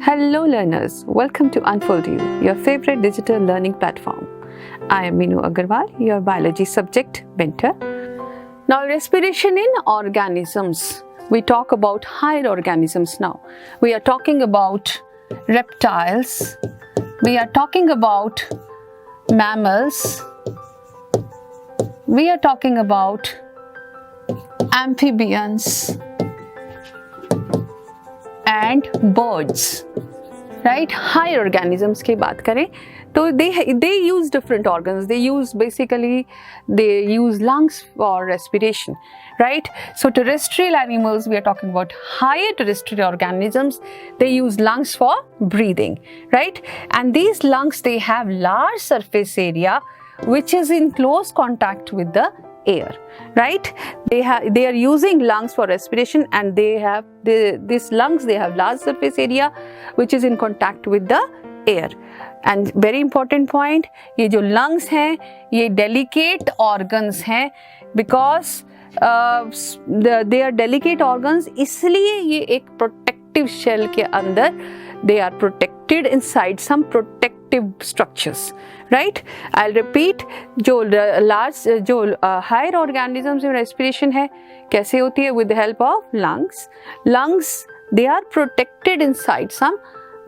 Hello learners, welcome to Unfold You, your favorite digital learning platform. I am Minu Agarwal, your biology subject mentor. Now respiration in organisms. We talk about higher organisms now. We are talking about reptiles. We are talking about mammals. We are talking about amphibians and birds. Right? Higher organisms की बात करें तो they use different organs. They use lungs for respiration. Right? So terrestrial animals, we are talking about higher terrestrial organisms. They use lungs for breathing. Right? And these lungs, they have large surface area which is in close contact with the air, right? They are using lungs for respiration, and these lungs, they have large surface area which is in contact with the air. And very important point, ये जो lungs हैं ये delicate organs हैं because they are delicate organs, इसलिए ये एक protective shell के अंदर they are protected inside some protective structures. Right? I'll repeat, जो higher organisms में respiration है कैसे होती है? With the help of lungs. Lungs, they are protected inside some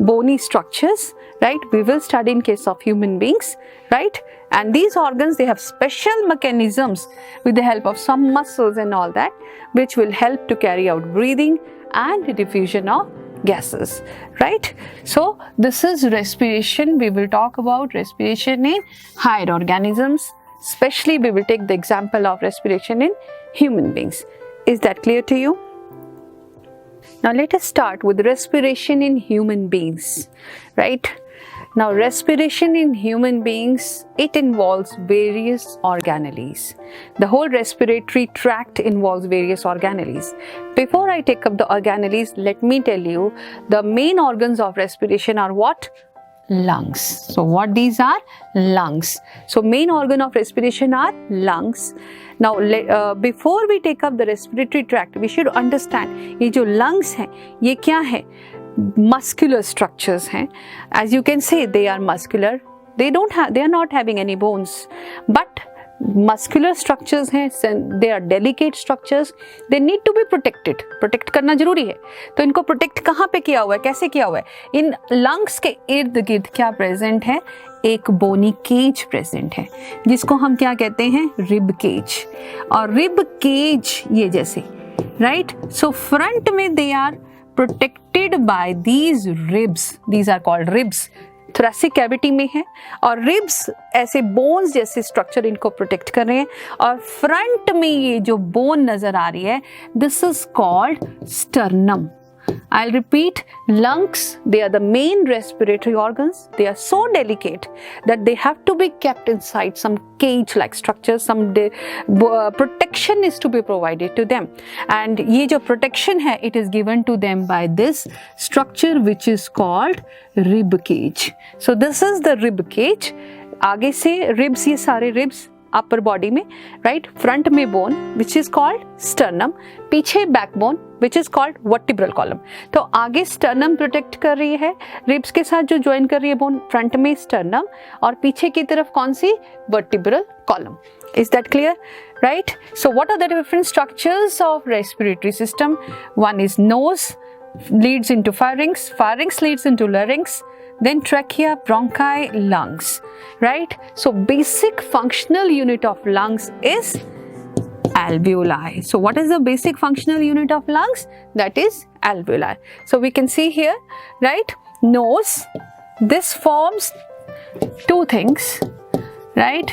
bony structures. Right? We will study in case of human beings. Right? And these organs, they have special mechanisms with the help of some muscles and all that, which will help to carry out breathing and diffusion of gases. Right? So this is respiration. We will talk about respiration in higher organisms. Especially we will take the example of respiration in human beings. Is that clear to you? Now let us start with respiration in human beings. Right? Now respiration in human beings, it involves various organelles. The whole respiratory tract involves various organelles. Before I take up the organelles, let me tell you the main organs of respiration are what? Lungs. So what these are? Lungs. So main organ of respiration are lungs. Now before we take up the respiratory tract, we should understand ये जो lungs हैं ये क्या है? Muscular structures हैं. As you can say, they are muscular. They are not having any bones, but muscular structures हैं. They are delicate structures. They need to be protected. Protect करना जरूरी है. तो इनको protect कहाँ पे किया हुआ है? कैसे किया हुआ है? इन lungs के इर्द गिर्द क्या present है? एक bony cage present है, जिसको हम क्या कहते हैं? Rib cage. और rib cage ये जैसे, right? So front में they are protected by these ribs. These are called ribs. thoracic cavity में है और ribs ऐसे bones जैसे structure इनको protect कर रहे हैं और front में ये जो bone नजर आ रही है, this is called sternum. I'll repeat, lungs, they are the main respiratory organs. They are so delicate that they have to be kept inside some cage-like structures. Some protection is to be provided to them. And ये जो protection है, it is given to them by this structure which is called rib cage. So this is the rib cage. आगे से ribs, ये सारे ribs upper body में, right? Front में bone which is called sternum, पीछे backbone which is called vertebral column. तो आगे sternum protect कर रही है, ribs के साथ जो join कर रही है bone, front में sternum और पीछे की तरफ कौन सी? Vertebral column. Is that clear? Right? So what are the different structures of respiratory system? One is nose, leads into pharynx, pharynx leads into larynx, then trachea, bronchi, lungs, right? So basic functional unit of lungs is alveoli. So what is the basic functional unit of lungs? That is alveoli. So we can see here, right? Nose, this forms two things, right?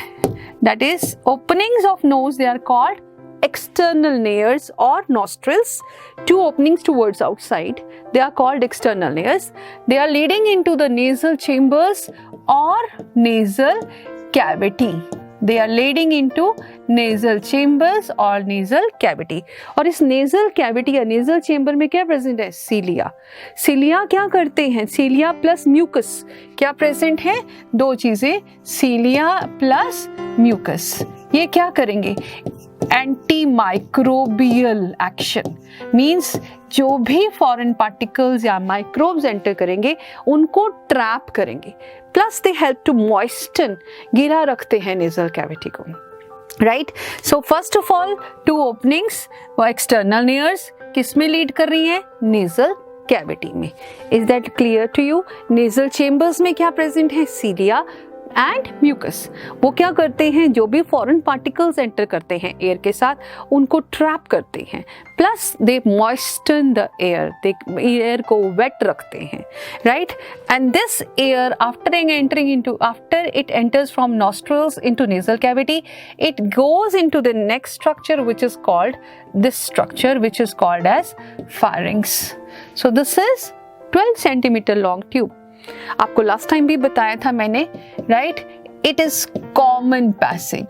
That is openings of nose, they are called external nares or nostrils. Two openings towards outside, they are called external nares. They are leading into the nasal chambers or nasal cavity. They are leading into nasal chambers or nasal cavity. और इस nasal cavity या nasal chamber में क्या present है? Cilia. Cilia क्या करते हैं? Cilia plus mucus क्या present है? दो चीजें, cilia plus mucus. ये क्या करेंगे? एंटी माइक्रोबियल एक्शन, मीन्स जो भी फॉरेन पार्टिकल्स या माइक्रोब्स एंटर करेंगे उनको ट्रैप करेंगे, plus they help to moisten, गीला रखते हैं नेजल कैविटी को, right. So first of all 2 openings वो एक्सटर्नल लेयर्स किस में लीड कर रही हैं? नेजल कैविटी में। Is that clear to you? Nasal chambers में क्या प्रेजेंट है? Cilia and mucus. वो क्या करते हैं? जो भी फॉरेन पार्टिकल्स एंटर करते हैं एयर के साथ उनको ट्रैप करते हैं, plus they moisten the air, they air को वेट रखते हैं, right. And this air after it enters from nostrils into nasal cavity, it goes into the next structure which is called as pharynx. So this is 12 centimeter long tube. आपको last time भी बताया था मैंने, right. It is common passage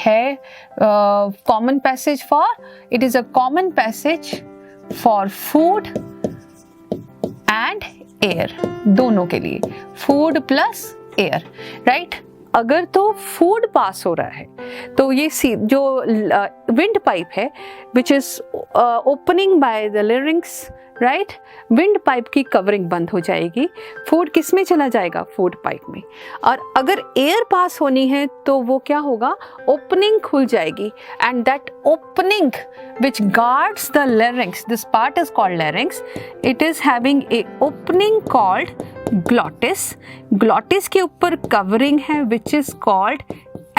है, common passage for, it is a common passage for food and air, दोनों के लिए, food plus air, right. अगर तो फूड पास हो रहा है तो ये जो विंड पाइप है which is opening by the larynx, right, wind pipe की कवरिंग बंद हो जाएगी, फूड किस में चला जाएगा? फूड पाइप में। और अगर एयर पास होनी है तो वो क्या होगा? ओपनिंग खुल जाएगी, and that opening which guards the larynx, this part is called larynx, it is having a opening called glottis के ऊपर कवरिंग है which is called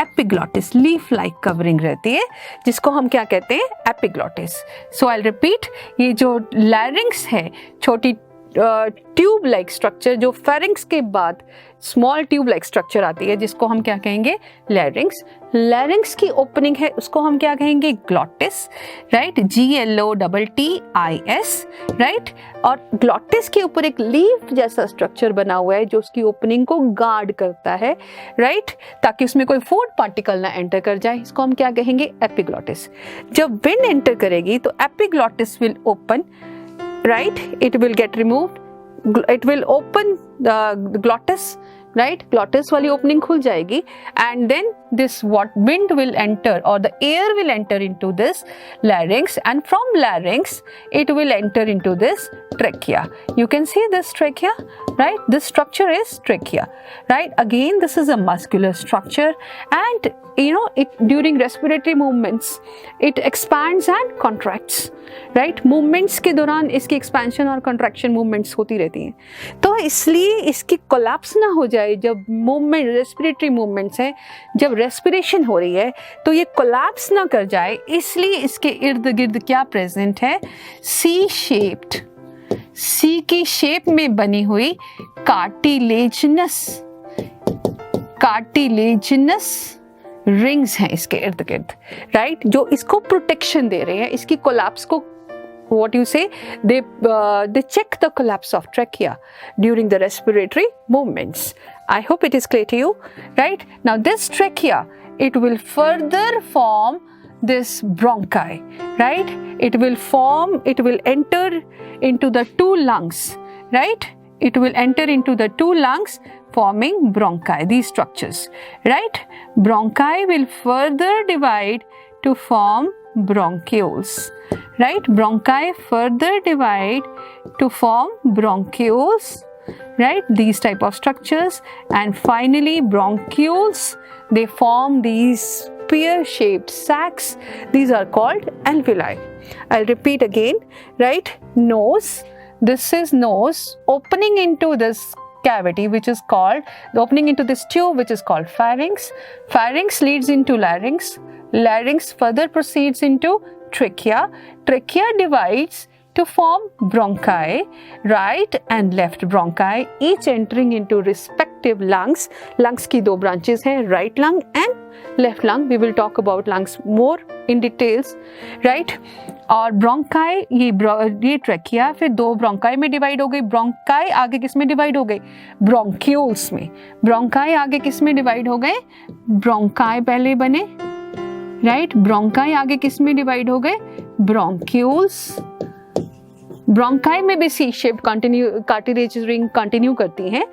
epiglottis, leaf like covering रहती है जिसको हम क्या कहते हैं? epiglottis. So I'll repeat, ये जो larynx है, छोटी ट्यूब लाइक स्ट्रक्चर, जो फेरिंक्स के बाद स्मॉल ट्यूब लाइक स्ट्रक्चर आती है जिसको हम क्या कहेंगे? लैरिंक्स। लैरिंक्स की ओपनिंग है उसको हम क्या कहेंगे? Glottis, right, GLOTTIS, right. और ग्लॉटिस के ऊपर एक लीफ जैसा स्ट्रक्चर बना हुआ है जो उसकी ओपनिंग को गार्ड करता है, राइट, ताकि उसमें कोई फूड पार्टिकल ना एंटर कर जाए। इसको हम क्या कहेंगे? एपिग्लॉटिस। जब विंड एंटर करेगी तो epiglottis will open, right, it will get removed, it will open the glottis, right, glottis वाली opening खुल जाएगी, and then this wind will enter or the air will enter into this larynx, and from larynx it will enter into this trachea. You can see this trachea, right, this structure is trachea, right. Again, this is a muscular structure, and it during respiratory movements it expands and contracts, right. movements के दौरान इसकी expansion और contraction movements होती रहती हैं, तो इसलिए इसकी collapse ना हो जाए जब movement, respiratory movements हैं, जब respiration हो रही है तो ये collapse ना कर जाए, इसलिए इसके इर्द गिर्द क्या present है? C-shaped, C की शेप में बनी हुई कार्टिलेजिनस रिंग्स हैं इसके इर्द गिर्द, राइट, जो इसको प्रोटेक्शन दे रहे हैं, इसकी कोलैप्स को, what you say, they check the collapse of trachea during the respiratory movements. I hope it is clear to you, right? Now this trachea, it will further form this bronchi, right? It will enter into the 2 lungs, right? It will enter into the 2 lungs forming bronchi, these structures, right? Bronchi will further divide to form bronchioles, right? Bronchi further divide to form bronchioles, right? These type of structures, and finally bronchioles, they form these pear-shaped sacs. These are called alveoli. I'll repeat again, right? Nose, this is nose, opening into this cavity which is called, the opening into this tube which is called pharynx. Pharynx leads into larynx. Larynx further proceeds into trachea. Trachea divides to form bronchi, right and left bronchi, each entering into respective lungs. Lungs की 2 branches हैं, right lung and left lung. We will talk about lungs more in details, right? और bronchi, ये trachea फिर 2 bronchi में divide हो गई. Bronchi आगे किस में divide हो गई? Bronchioles में. Bronchi आगे किस में divide हो गए? Bronchi पहले बने, right? Bronchi आगे किस में divide हो गए? Bronchioles. ब्रोंकाई में भी सी शेप कार्टिलेज रिंग कंटिन्यू करती हैं।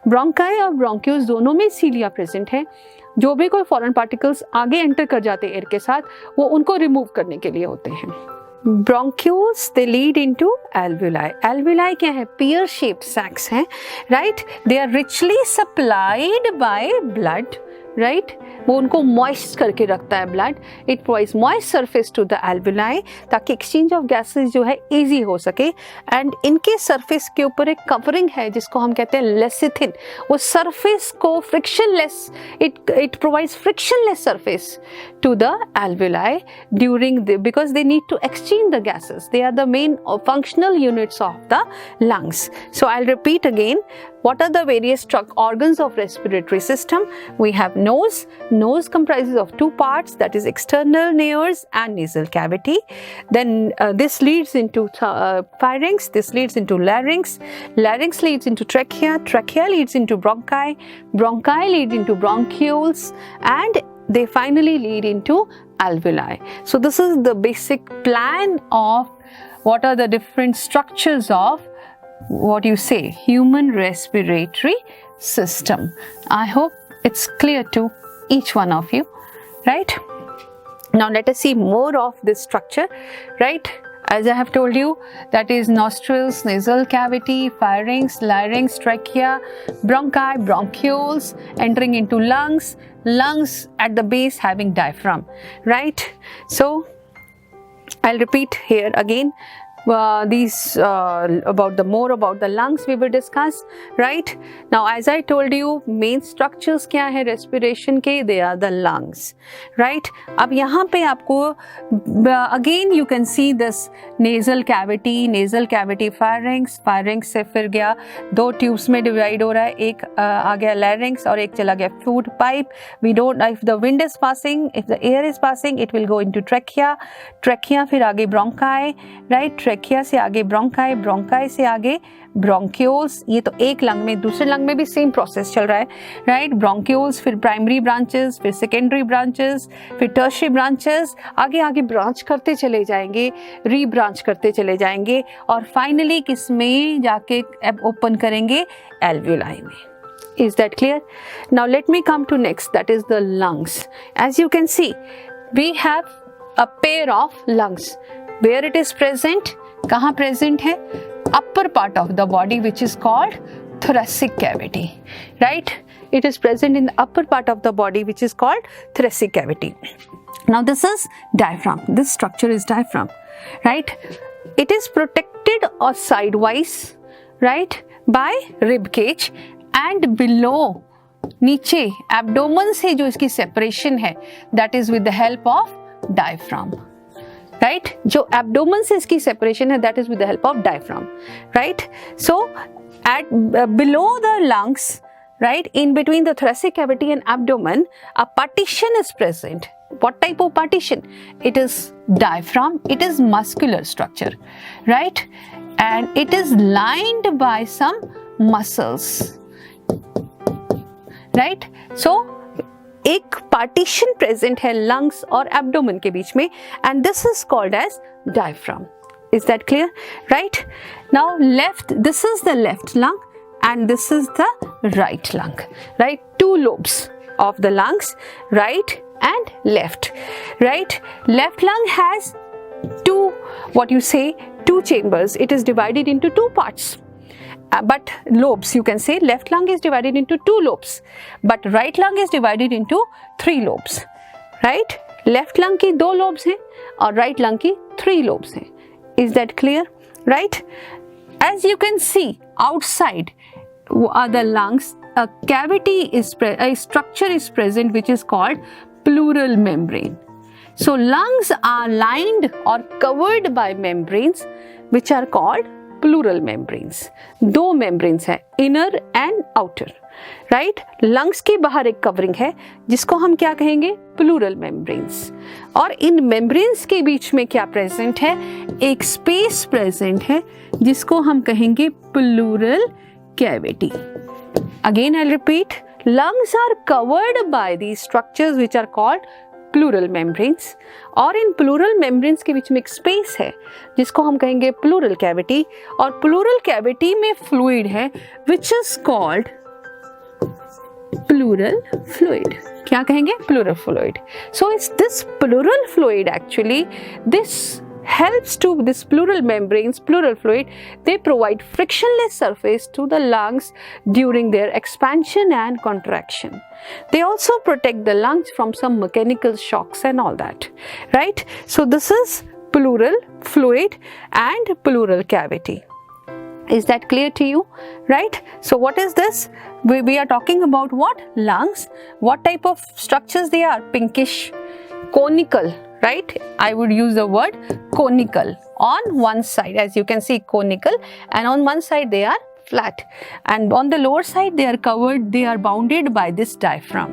ब्रोंकाई और ब्रोंक्यूल्स दोनों में सीलिया प्रेजेंट है। जो भी कोई फॉरेन पार्टिकल्स आगे एंटर कर जाते हैं एयर के साथ, वो उनको रिमूव करने के लिए होते हैं। Bronchioles they lead into alveoli. Alveoli क्या है? पियर शेप्ड सैक्स हैं, right. They are richly supplied by blood, right. वो उनको मॉइस्ट करके रखता है blood. It provides moist surface to the alveoli, ताकि एक्सचेंज ऑफ गैसेस जो है इजी हो सके। एंड इनके सरफेस के ऊपर एक कवरिंग है जिसको हम कहते हैं लेसिथिन। वो सरफेस को frictionless, it provides frictionless surface to the alveoli during because they need to exchange the gases. They are the main functional units of the lungs. So I'll repeat again. What are the various organs of respiratory system? We have nose. Nose comprises of two parts, that is external nares and nasal cavity. Then this leads into pharynx. This leads into larynx. Larynx leads into trachea. Trachea leads into bronchi. Bronchi lead into bronchioles, and they finally lead into alveoli. So this is the basic plan of what are the different structures of what you say human respiratory system. I hope it's clear to each one of you, right? Now let us see more of this structure, right? As I have told you, that is nostrils, nasal cavity, pharynx, larynx, trachea, bronchi, bronchioles, entering into lungs, lungs at the base having diaphragm, right? So I'll repeat here again. These about the more about the lungs we will discuss, right? Now as I told you, main structures क्या है respiration के? They are the lungs, right? अब यहाँ पे आपको again you can see this nasal cavity pharynx, pharynx से फिर गया दो ट्यूब्स में डिवाइड हो रहा है, एक आ गया larynx और एक चला गया food pipe. We don't, if the wind is passing, if the air is passing, it will go into trachea फिर आगे bronchi, right? ट्रैकिया से आगे ब्रोंकाई, ब्रोंकाई से आगे ब्रोंक्यूल्स। ये तो एक लंग में, दूसरे लंग में भी सेम प्रोसेस चल रहा है, राइट। ब्रोंक्यूल्स, फिर प्राइमरी ब्रांचेस, फिर सेकेंडरी ब्रांचेस, फिर टर्शियरी ब्रांचेस, आगे आगे ब्रांच करते चले जाएंगे, रीब्रांच करते चले जाएंगे और फाइनली किस में जाके ओपन करेंगे? एल्वुलाई में। Is that clear? Now let me come to next, that is the lungs. As you can see, we have a pair of lungs. Where it is present? कहाँ present है? Upper part of the body, which is called thoracic cavity, right? It is present in the upper part of the body, which is called thoracic cavity. Now this is diaphragm. This structure is diaphragm, right? It is protected or sidewise, right, by rib cage, and below, नीचे abdomen से जो इसकी separation है, that is with the help of diaphragm. Right? जो abdomen से इसकी separation है, that is with the help of diaphragm, right? So at below the lungs, right, in between the thoracic cavity and abdomen, a partition is present. What type of partition? It is diaphragm. It is muscular structure, right? And it is lined by some muscles, right? So एक partition present है lungs और abdomen के बीच में, and this is called as diaphragm. Is that clear? Right. Now left, this is the left lung and this is the right lung, right? Two lobes of the lungs, right and left, right? Left lung has two, what you say, two chambers. It is divided into two parts. But lobes, you can say left lung is divided into two lobes, but right lung is divided into three lobes, right? Left lung की दो lobes हैं और right lung की three lobes हैं. Is that clear? Right? As you can see outside are the lungs. A cavity is a structure is present which is called pleural membrane. So lungs are lined or covered by membranes which are called pleural membranes. दो membranes है, inner and outer, right? lungs के बाहर एक covering है जिसको हम क्या कहेंगे? pleural membranes. और इन membranes के बीच में क्या present है? एक space present है जिसको हम कहेंगे pleural cavity. Again I'll repeat, lungs are covered by these structures which are called pleural membranes, और इन प्लूरल मेम्ब्रेन्स के बीच में एक स्पेस है जिसको हम कहेंगे प्लूरल कैविटी, और प्लूरल कैविटी में फ्लूइड है which is called pleural fluid. क्या कहेंगे? Pleural fluid. So it's this pleural fluid actually, this helps to this pleural membranes, pleural fluid, they provide frictionless surface to the lungs during their expansion and contraction. They also protect the lungs from some mechanical shocks and all that, right? So this is pleural fluid and pleural cavity. Is that clear to you? Right? So what is this? We are talking about what? Lungs. What type of structures they are? Pinkish, conical, right? I would use the word conical on one side, as you can see, conical, and on one side they are flat, and on the lower side they are covered, they are bounded by this diaphragm,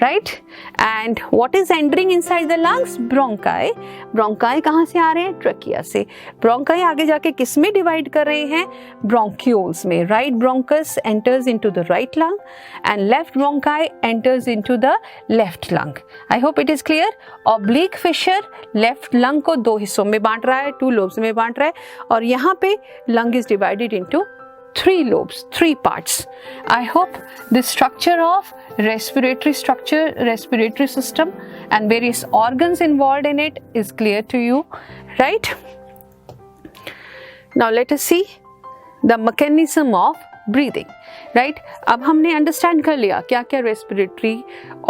right? And what is entering inside the lungs? Bronchi. Bronchi कहाँ से आ रहे हैं? Trachea से. Bronchi आगे जाके किस में divide कर रहे हैं? Bronchioles में. Right bronchus enters into the right lung and left bronchi enters into the left lung. I hope it is clear. Oblique fissure left lung को दो हिस्सों में बांट रहा है, 2 lobes में बांट रहा है, और यहाँ पे lung is divided into 3 lobes, 3 parts. I hope the structure of respiratory structure, respiratory system and various organs involved in it is clear to you, right? Now let us see the mechanism of breathing, right? अब हमने understand कर लिया क्या क्या respiratory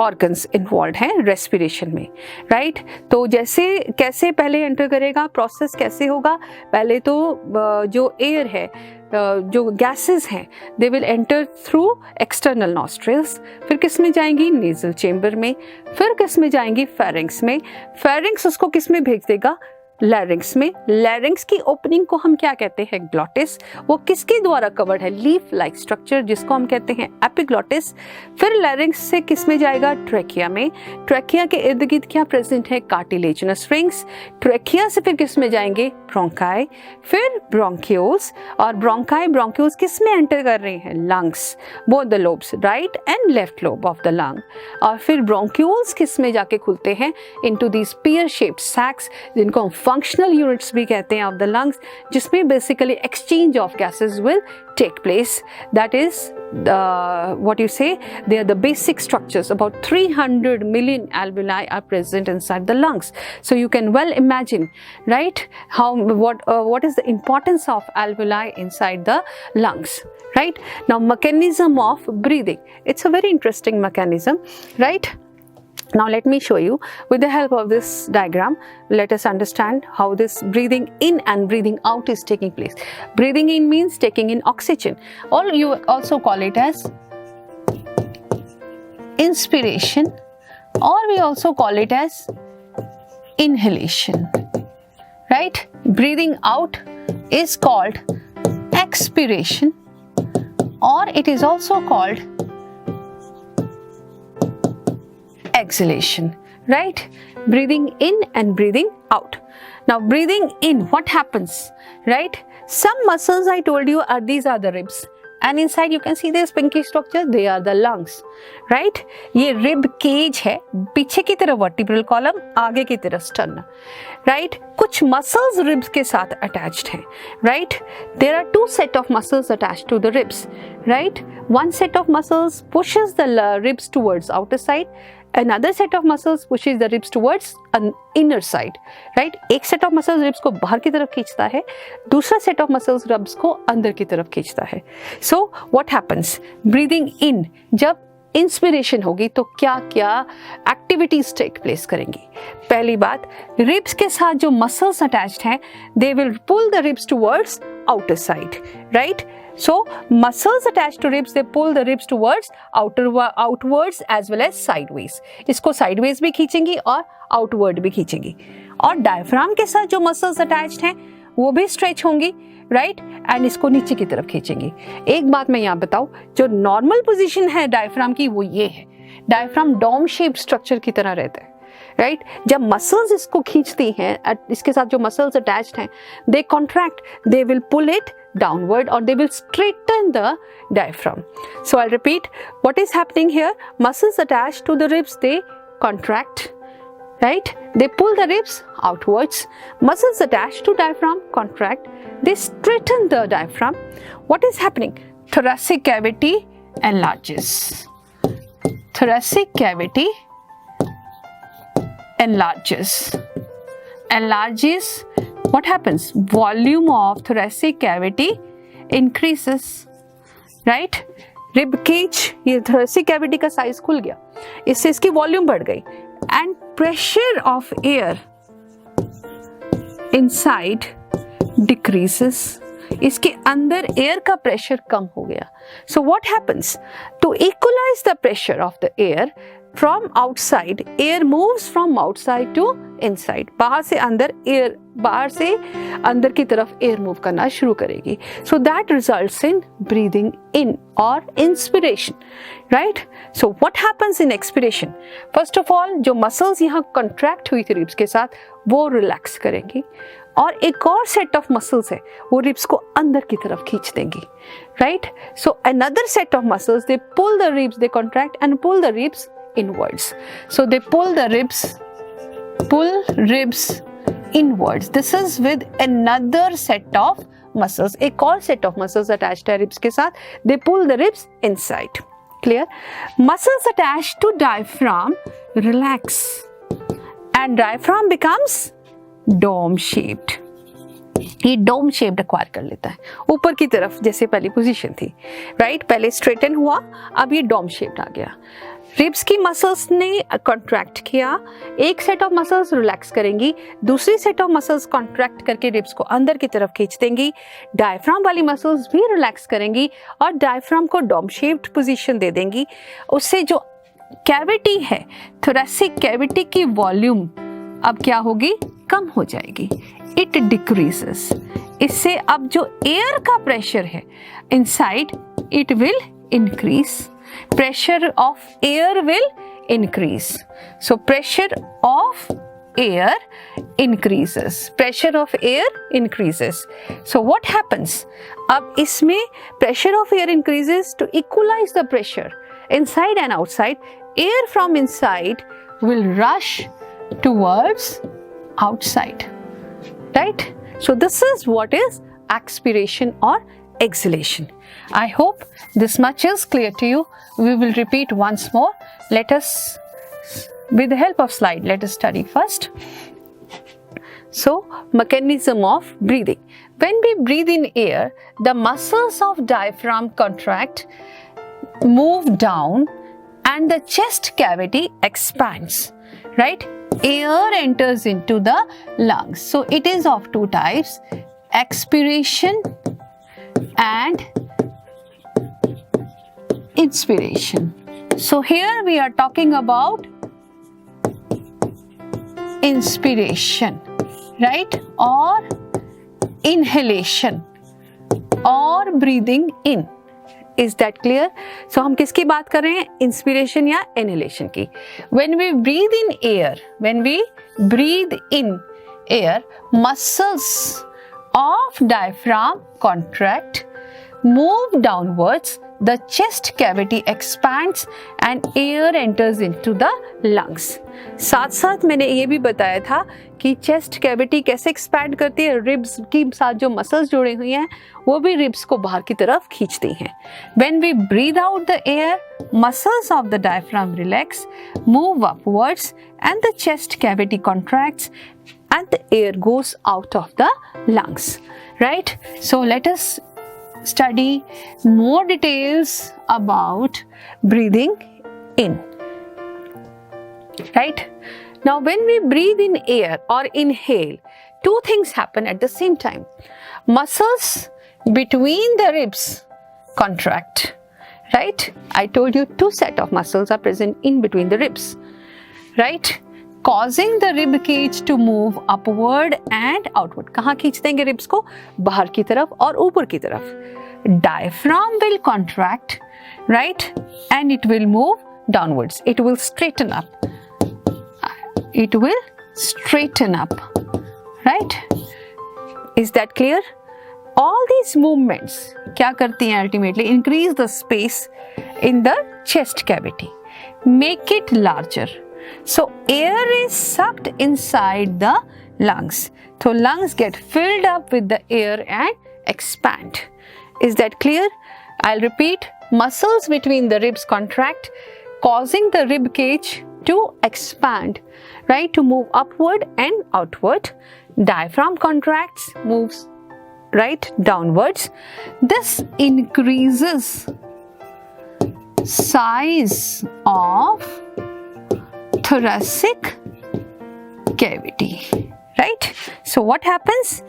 organs involve हैं respiration में, right? तो जैसे कैसे पहले एंटर करेगा, प्रोसेस कैसे होगा? पहले तो जो एयर है, जो गैसेस हैं, they will enter through external nostrils, फिर किस में जाएंगी? नेजल चेम्बर में, फिर किस में जाएंगी? फेरिंग्स में. फेरिंग्स उसको किस में भेज देगा? लैरिंग्स में. लैरिंग्स की ओपनिंग को हम क्या कहते हैं? ग्लॉटिस. वो किसके द्वारा कवर्ड है? लीफ लाइक स्ट्रक्चर जिसको हम कहते हैं एपिग्लॉटिस. फिर लैरिंग्स से किस में जाएगा? ट्रैकिया में. ट्रैकिया के इर्द गिर्द क्या प्रेजेंट है? Cartilaginous rings. ट्रैकिया से फिर किस में जाएंगे? ब्रोंकाई. फिर ब्रोंकियोल्स, और ब्रोंकाई ब्रोंकियोल्स किस में एंटर कर रहे हैं? Lungs, both the lobes, right and left lobe of the lung. और फिर ब्रोंकियोल्स किस में जाके खुलते हैं? इनटू दीज पियर शेप्ड सैक्स जिनको हम फंक्शनल यूनिट्स भी कहते हैं ऑफ द लंग्स, जिसमें basically exchange of gases will take place. That is what you say, they are the basic structures. About 300 million alveoli are present inside the lungs. So you can well imagine, right, how what is the importance of alveoli inside the lungs, right? Now mechanism of breathing, it's a very interesting mechanism, right? Now let me show you with the help of this diagram. Let us understand how this breathing in and breathing out is taking place. Breathing in means taking in oxygen, or you also call it as inspiration, or we also call it as inhalation, right? Breathing out is called expiration, or it is also called exhalation, right? Breathing in and breathing out. Now breathing in, what happens, right? Some muscles I told you are, these are the ribs, and inside you can see this pinky structure, they are the lungs, right? ये rib cage है, पीछे की तरफ vertebral column, आगे की तरफ sternum, right? कुछ muscles ribs के साथ attached हैं, right? There are 2 set of muscles attached to the ribs, right? One set of muscles pushes the ribs towards outer side, another set of muscles pushes the ribs towards an inner side, right? एक set of muscles ribs को बाहर की तरफ खींचता है, दूसरा set of muscles ribs को अंदर की तरफ खींचता है. So what happens? Breathing in, जब इंस्पिरेशन होगी तो क्या क्या एक्टिविटीज टेक प्लेस करेंगी? पहली बात, रिब्स के साथ जो मसल्स अटैच्ड हैं, they will pull the ribs towards outer side, right? So muscles attached to ribs, they pull the ribs towards outwards as well as sideways. इसको sideways भी खींचेंगी और outward भी खींचेंगी. और diaphragm के साथ जो muscles attached हैं वो भी stretch होंगी, राइट? एंड इसको नीचे की तरफ खींचेंगी. एक बात मैं यहाँ बताऊँ, जो नॉर्मल पोजीशन है डायफ्राम की वो ये है. डायफ्राम डोम शेप स्ट्रक्चर की तरह रहता है, राइट? जब मसल्स इसको खींचती हैं, इसके साथ जो मसल्स अटैच्ड हैं, they contract, they will pull it downward or they will straighten the diaphragm. So I'll repeat what is happening here. Muscles attached to the ribs, they contract, right? They pull the ribs outwards. Muscles attached to diaphragm contract. They straighten the diaphragm. What is happening? Thoracic cavity enlarges. Thoracic cavity enlarges. Enlarges. What happens? Volume of thoracic cavity increases, right? Rib cage, ये thoracic cavity का size खुल गया, इससे इसकी volume बढ़ गई, and pressure of air inside decreases. इसके अंदर एयर का प्रेशर कम हो गया. So what happens? To equalize the pressure of the air from outside, air moves from outside to inside. बाहर से अंदर की तरफ एयर मूव करना शुरू करेगी. So that results in breathing in or inspiration, right? So what happens in expiration? First of all, जो muscles यहाँ contract हुई थी ribs के साथ, वो relax करेंगी. और एक और set of muscles है, वो ribs को अंदर की तरफ खींच देंगी, right? So another set of muscles, they pull the ribs, they contract and pull the ribs inwards. So they pull ribs inwards. This is with another set of muscles. एक और set of muscles attached है ribs के साथ. They pull the ribs inside. Clear? Muscles attached to diaphragm relax, and diaphragm becomes dome shaped. ये dome shaped acquire कर लेता है ऊपर की तरफ, जैसे पहली पोजीशन थी, राइट? पहले स्ट्रेटन हुआ, अब ये डोम शेप्ड आ गया. रिब्स की मसल्स ने कॉन्ट्रैक्ट किया, एक सेट ऑफ मसल्स रिलैक्स करेंगी, दूसरी सेट ऑफ मसल्स कॉन्ट्रैक्ट करके रिब्स को अंदर की तरफ खींच देंगी, डायफ्राम वाली मसल्स भी रिलैक्स करेंगी और डायफ्राम को डोम शेप्ड पोजीशन दे देंगी. उससे जो कैविटी है, थोरैसिक कैविटी की वॉल्यूम अब क्या होगी? कम हो जाएगी. It decreases. इससे अब जो एयर का प्रेशर है inside, it will increase. Pressure of air will increase. So pressure of air increases. Pressure of air increases. So what happens? अब इसमें pressure of air increases to equalize the pressure inside and outside. Air from inside will rush towards outside. Right? So this is what is expiration or exhalation. I hope this much is clear to you. We will repeat once more. Let us, with the help of slide, let us study first. So, mechanism of breathing. When we breathe in air, the muscles of diaphragm contract, move down, and the chest cavity expands, right? Air enters into the lungs. So, it is of two types, expiration and inspiration. So here we are talking about inspiration, right? Or inhalation or breathing in. Is that clear? So हम किसकी बात कर रहे हैं? Inspiration या inhalation की. When we breathe in air, muscles of diaphragm contract, move downwards, the chest cavity expands and air enters into the lungs. साथ साथ मैंने ये भी बताया था कि चेस्ट कैविटी कैसे एक्सपैंड करती है. रिब्स की साथ जो मसल्स जुड़ी हुई हैं वो भी रिब्स को बाहर की तरफ खींचती हैं. When we breathe out the air, muscles of the diaphragm relax, move upwards and the chest cavity contracts and the air goes out of the lungs. Right? So let us study more details about breathing in. Right? Now, when we breathe in air or inhale, two things happen at the same time. Muscles between the ribs contract. Right? I told you two set of muscles are present in between the ribs. Right? Causing the rib cage to move upward and outward. कहाँ खींच देंगे ribs को? बाहर की तरफ और ऊपर की तरफ. Diaphragm will contract, right? And it will move downwards. It will straighten up. It will straighten up. Right? Is that clear? All these movements क्या करती हैं ultimately? Increase the space in the chest cavity. Make it larger. So air is sucked inside the lungs. So lungs get filled up with the air and expand. Is that clear? I'll repeat. Muscles between the ribs contract, causing the rib cage to expand, right? To move upward and outward. Diaphragm contracts, moves right downwards. This increases size of thoracic cavity, right? So what happens?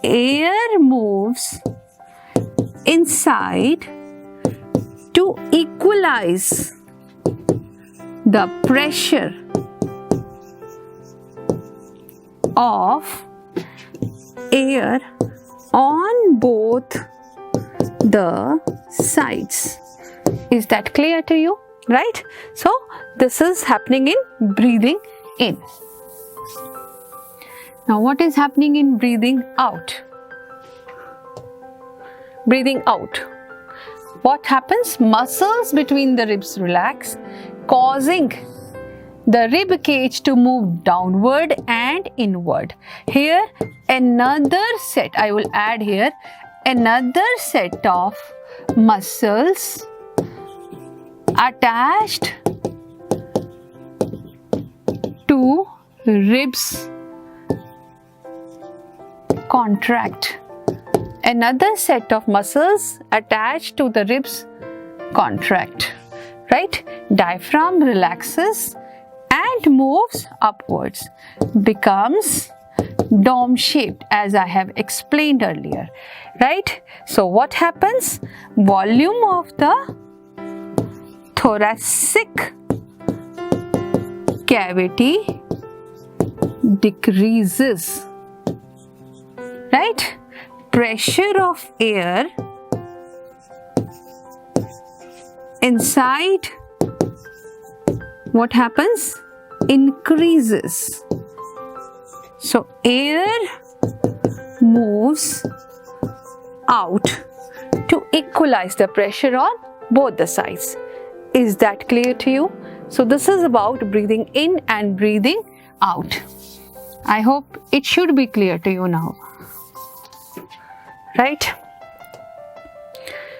Air moves inside to equalize the pressure of air on both the sides. Is that clear to you? Right? So this is happening in breathing in. Now what is happening in breathing out? Breathing out. What happens? Muscles between the ribs relax, causing the rib cage to move downward and inward. Here another set, I will add here another set of muscles attached to ribs contract. Another set of muscles attached to the ribs contract, right? Diaphragm relaxes and moves upwards, becomes dome shaped as I have explained earlier, right? So what happens? Volume of the thoracic cavity decreases, right? Pressure of air inside, what happens? Increases. So air moves out to equalize the pressure on both the sides. Is that clear to you? So this is about breathing in and breathing out. I hope it should be clear to you now. Right?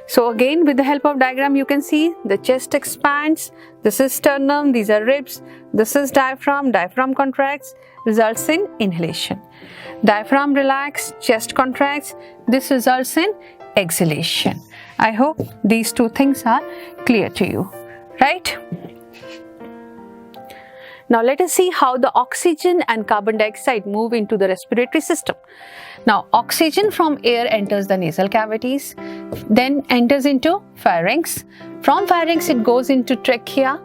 So again, with the help of diagram, you can see the chest expands. This is sternum, these are ribs. This is diaphragm, diaphragm contracts, results in inhalation. Diaphragm relax, chest contracts, this results in exhalation. I hope these two things are clear to you, right? Now let us see how the oxygen and carbon dioxide move into the respiratory system. Now oxygen from air enters the nasal cavities, then enters into pharynx. From pharynx it goes into trachea,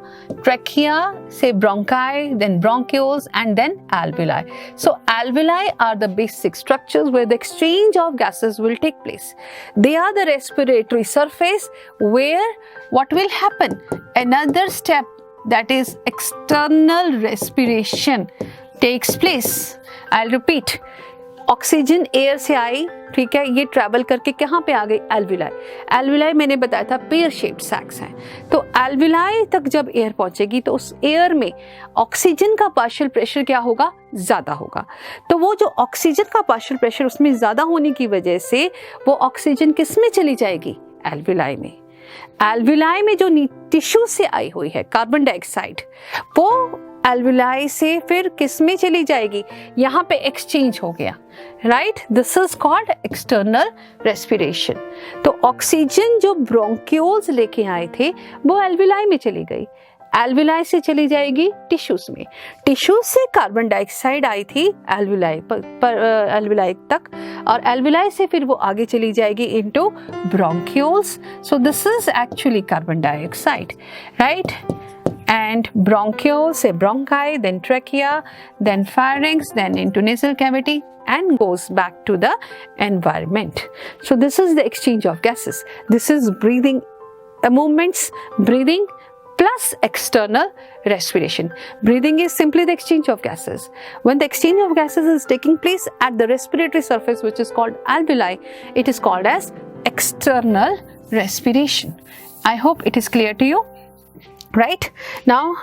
say bronchi, then bronchioles, and then alveoli. So alveoli are the basic structures where the exchange of gases will take place. They are the respiratory surface where what will happen? Another step, that is external respiration, takes place. I'll repeat. Oxygen air से आई, ठीक है, ये travel करके कहाँ पे आ गई? Alveoli. Alveoli मैंने बताया था पेयर शेप्ड सैक्स हैं. तो एल्विलाई तक जब एयर पहुंचेगी तो उस एयर में ऑक्सीजन का पार्शियल प्रेशर क्या होगा? ज़्यादा होगा. तो वो जो ऑक्सीजन का पार्शियल प्रेशर उसमें ज़्यादा होने की वजह से वो ऑक्सीजन किस में चली जाएगी? एल्विलाई में. एल्विलाई में जो टिश्यू से आई हुई है कार्बन डाइऑक्साइड, वो एल्विलाई से फिर किस में चली जाएगी? यहाँ पे एक्सचेंज हो गया, right? This is called external respiration. तो ऑक्सीजन जो ब्रोंक्यूल्स लेके आए थे वो एल्विलाई में चली गई. एल्विलाई से चली जाएगी टिश्यूज में. टिश्यूज से कार्बन डाइऑक्साइड आई थी एल्विलाई एल्विलाई तक, और एल्विलाई से फिर वो आगे चली जाएगी into bronchioles. So this is actually carbon dioxide, right? And bronchioles, say bronchi, then trachea, then pharynx, then into nasal cavity, and goes back to the environment. So this is the exchange of gases. This is breathing movements, breathing plus external respiration. Breathing is simply the exchange of gases. When the exchange of gases is taking place at the respiratory surface, which is called alveoli, it is called as external respiration. I hope it is clear to you. Right? Now,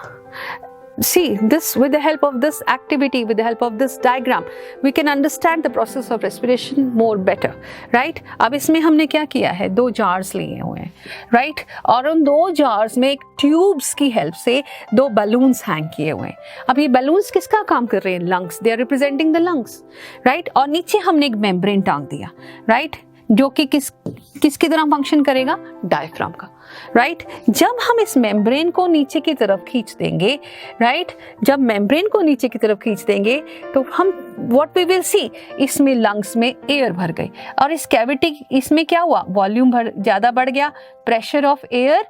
see this with the help of this activity, with the help of this diagram, we can understand the process of respiration more better, right? अब इसमें हमने क्या किया है, 2 jars लिए हुए हैं, right? और उन 2 jars में एक ट्यूब्स की हेल्प से 2 balloons हैंग किए हुए हैं. अब ये balloons किसका काम कर रहे हैं? lungs, they are representing the lungs, right? और नीचे हमने एक membrane टांग दिया, right? जो कि किसकी तरह फंक्शन करेगा? डायफ्राम का, राइट? जब हम इस मेम्ब्रेन को नीचे की तरफ खींच देंगे, राइट, जब मेम्ब्रेन को नीचे की तरफ खींच देंगे तो हम व्हाट वी विल सी, इसमें लंग्स में एयर भर गई और इस कैविटी, इसमें क्या हुआ? वॉल्यूम ज्यादा बढ़ गया. Pressure of air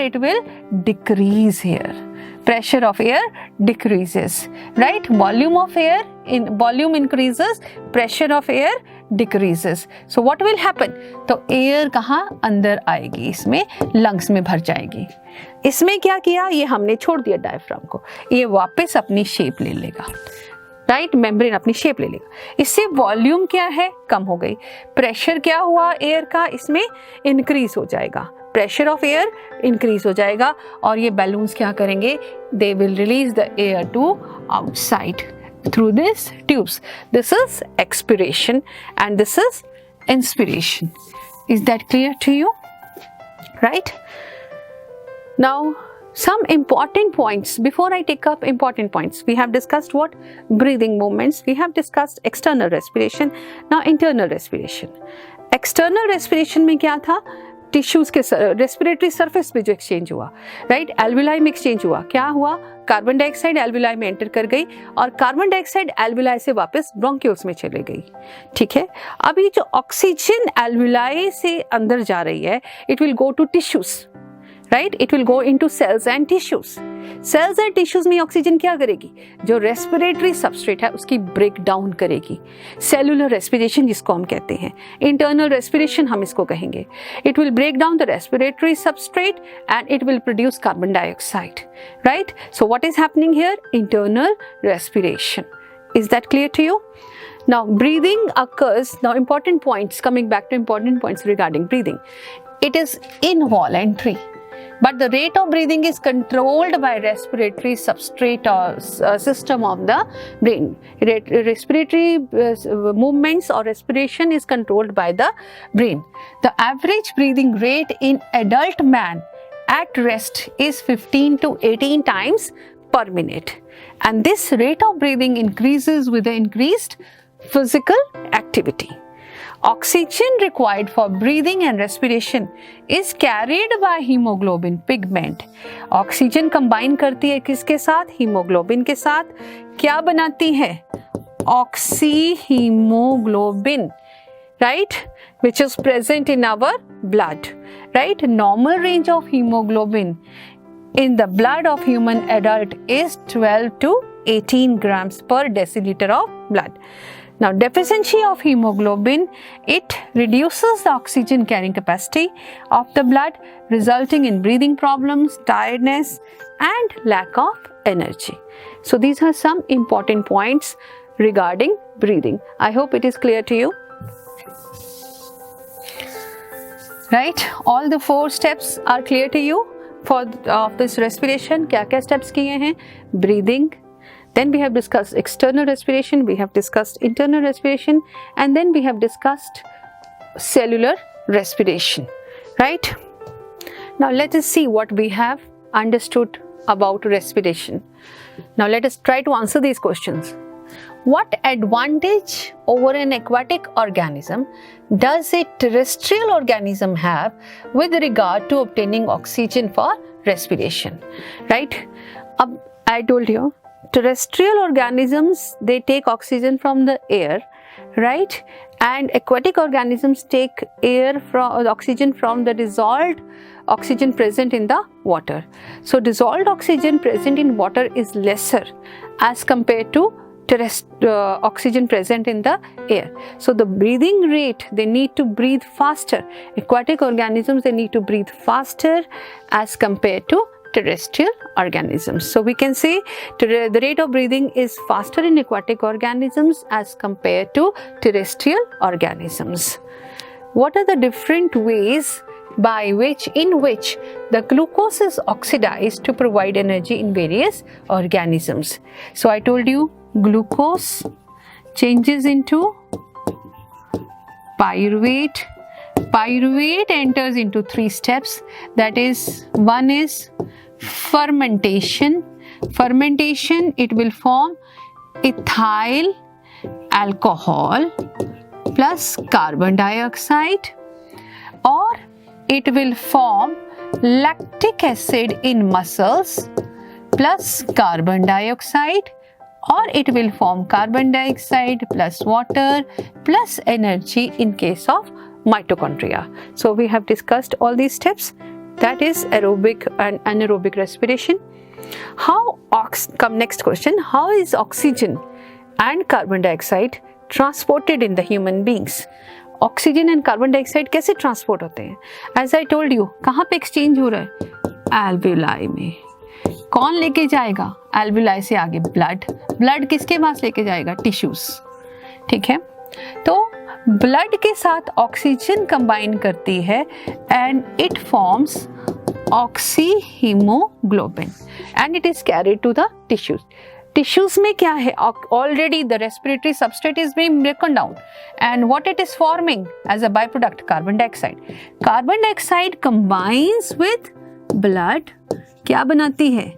it will decrease here. Pressure of air decreases, right? Volume increases, pressure of air decreases. So what will happen? तो air कहाँ अंदर आएगी, इसमें lungs में भर जाएगी. इसमें क्या किया? ये हमने छोड़ दिया डायफ्राम को, ये वापस अपनी शेप ले लेगा, राइट? मेम्ब्रेन अपनी शेप ले लेगा. इससे वॉल्यूम क्या है? कम हो गई. प्रेशर क्या हुआ एयर का? इसमें इंक्रीज हो जाएगा. प्रेशर ऑफ एयर इंक्रीज हो जाएगा और ये बैलून्स क्या करेंगे? They will release the air to outside through this tubes. This is expiration and this is inspiration. Is that clear to you? Right? Now some important points before I take up important points. We have discussed what? Breathing movements. We have discussed external respiration. Now internal respiration. External respiration में क्या था? Tissues के respiratory surface पे जो exchange हुआ, right? Alveoli में exchange हुआ. क्या हुआ? कार्बन डाइऑक्साइड एल्विलाई में एंटर कर गई और कार्बन डाइऑक्साइड एल्विलाई से वापस ब्रोंक्यूल्स में चले गई. ठीक है. अभी जो ऑक्सीजन एल्विलाई से अंदर जा रही है, it will go to tissues, right? It will go into cells and tissues. Cells and tissues में ऑक्सीजन क्या करेगी? जो रेस्पिरेटरी सबस्ट्रेट है उसकी ब्रेक डाउन करेगी. सेलुलर रेस्पिरेशन जिसको हम कहते हैं, इंटरनल रेस्पिरेशन हम इसको कहेंगे. It will break down the respiratory substrate and it will produce carbon dioxide, right? So what is happening here? Internal respiration. Is that clear to you? Now breathing occurs. Now important points, coming back to important points regarding breathing. It is involuntary, but the rate of breathing is controlled by respiratory substrate or system of the brain. Respiratory movements or respiration is controlled by the brain. The average breathing rate in adult man at rest is 15 to 18 times per minute, and this rate of breathing increases with the increased physical activity. Oxygen required for breathing and respiration is carried by hemoglobin pigment. Oxygen combine करती है किसके साथ? Hemoglobin के साथ. क्या बनाती है? Oxyhemoglobin, right? Which is present in our blood, right? Normal range of hemoglobin in the blood of human adult is 12 to 18 grams per deciliter of blood. Now, deficiency of hemoglobin, it reduces the oxygen carrying capacity of the blood, resulting in breathing problems, tiredness, and lack of energy. So, these are some important points regarding breathing. I hope it is clear to you. Right? All the 4 steps are clear to you for this respiration. क्या steps किए हैं? Breathing. Then we have discussed external respiration, we have discussed internal respiration, and then we have discussed cellular respiration, right? Now let us see what we have understood about respiration. Now let us try to answer these questions. What advantage over an aquatic organism does a terrestrial organism have with regard to obtaining oxygen for respiration, right? I told you, terrestrial organisms, they take oxygen from the air, right? And aquatic organisms take oxygen from the dissolved oxygen present in the water. So dissolved oxygen present in water is lesser as compared to oxygen present in the air. So the breathing rate, they need to breathe faster. Aquatic organisms, they need to breathe faster as compared to terrestrial organisms. So we can say the rate of breathing is faster in aquatic organisms as compared to terrestrial organisms. What are the different ways in which the glucose is oxidized to provide energy in various organisms. So I told you glucose changes into pyruvate. Pyruvate enters into 3 steps. That is, one is fermentation. Fermentation, it will form ethyl alcohol plus carbon dioxide, or it will form lactic acid in muscles plus carbon dioxide, or it will form carbon dioxide plus water plus energy in case of mitochondria. So we have discussed all these steps. That is aerobic and anaerobic respiration. Next question, how is oxygen and carbon dioxide transported in the human beings? Oxygen and carbon dioxide कैसे transport होते हैं? As I told you, कहाँ पे exchange हो रहा है? Alveoli में. कौन लेके जाएगा? Alveoli से आगे blood. Blood किसके पास लेके जाएगा? Tissues. ठीक है? तो ब्लड के साथ ऑक्सीजन कंबाइन करती है and it forms oxyhaemoglobin and it is carried to the tissues. Tissues में क्या है? Already the respiratory substrate is being broken down and what it is forming as a by product? Carbon dioxide. Carbon dioxide combines with blood, क्या बनाती है?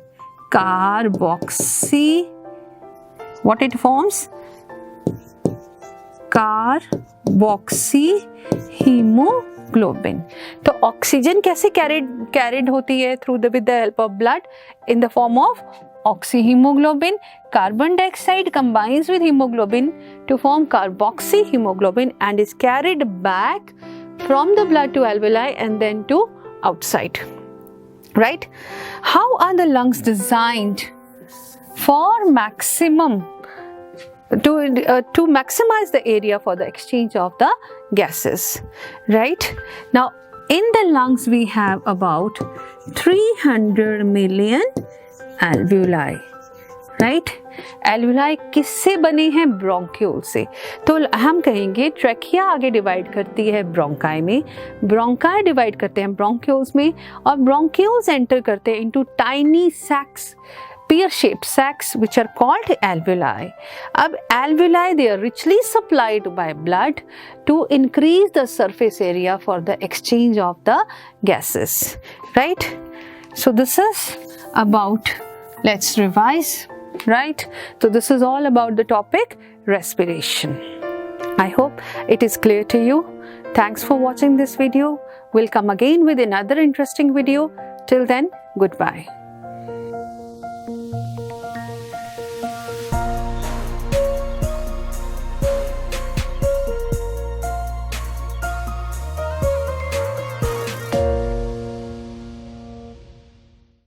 Carboxy. What it forms? Carboxyhaemoglobin. तो oxygen कैसे carried होती है? Through the with the help of blood in the form of oxyhemoglobin. Carbon dioxide combines with hemoglobin to form carboxyhemoglobin and is carried back from the blood to alveoli and then to outside. Right? How are the lungs designed for maximum to maximize the area for the exchange of the gases? Right? Now in the lungs we have about 300 million alveoli. Right? Alveoli किससे बने हैं? Bronchiole से. तो हम कहेंगे trachea आगे divide करती है ब्रोंकाई में, ब्रोंकाई डिवाइड करते हैं ब्रोंक्यूल्स में, और ब्रोंक्यूल्स एंटर करते हैं into tiny sacs, pear shaped sacs which are called alveoli. अब alveoli, they are richly supplied by blood to increase the surface area for the exchange of the gases. Right? So this is about, let's revise. Right? So this is all about the topic respiration. I hope it is clear to you. Thanks for watching this video. We'll come again with another interesting video. Till then, goodbye.